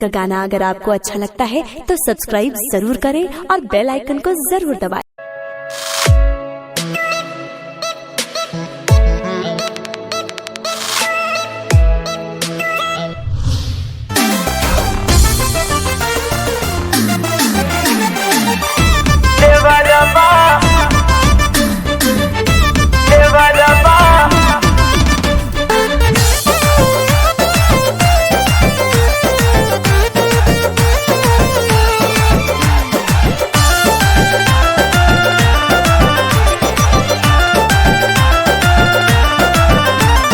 का गाना अगर आपको अच्छा लगता है तो सब्सक्राइब जरूर करें और बेल आइकन को जरूर दबाएं।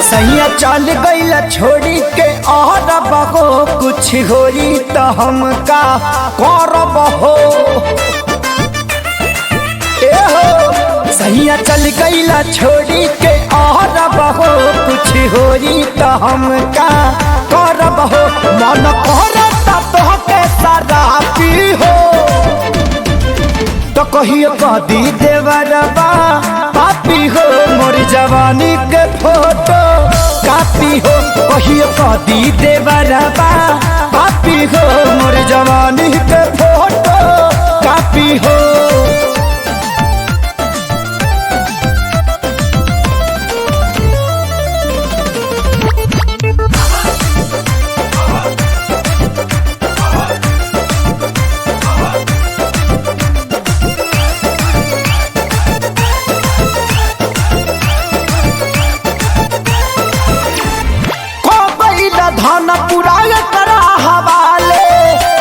सैया चल गईला छोड़ी के और बहो कुछ होरी तो हमका करब हो। सैया चल गईला छोड़ी के और बहो कुछ होरी तो हमका करब हो। मन करता तो के शराबी हो तो कहियो कदी देवरबा पापी हो। मोर जवानी के फोटो कापी हो कहियो कदी देवरबा पापी हो। मोर जवानी के फोटो कापी हो। धन पुराय करा हवाले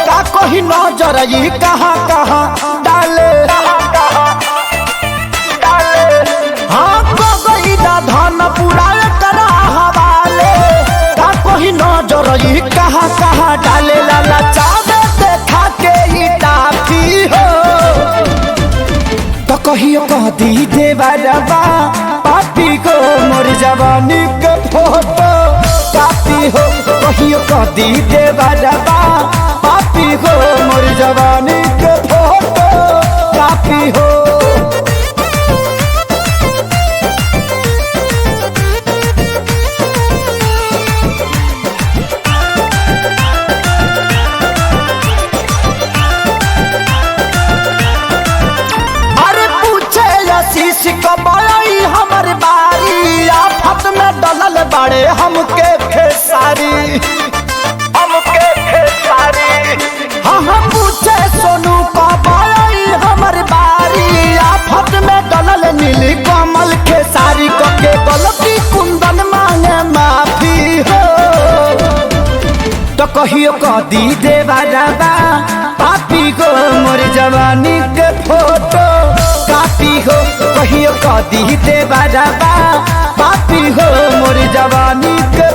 का कोई नजर ये कहाँ कहाँ डाले। हाँ कोई धन पुराय करा हवाले का कोई नजर ये कहाँ कहाँ डाले। लाला चावे देखा के ही टाफी हो तो कहियो कह दी देवरबा पापी को। मोर जवानी के फोटो कापी हो कहियो कदी देवरबा पापी हो। मोर जवानी के फोटो कापी हो। अरे पूछे आशीष कब आई हमर बारी आफत में डलल बड़े हमके खेसारी हाँ हाँ पूछे सोनू कब आई हमर बारी आफत में डलल नीली कमल खेसारी के गलती कुंदन मांगे माफी हो तो कहियो कदी देवरबा पापी को। मोर जवानी के फोटो कापी हो कहियो कदी देवरबा पापी हो। मोर जवानी के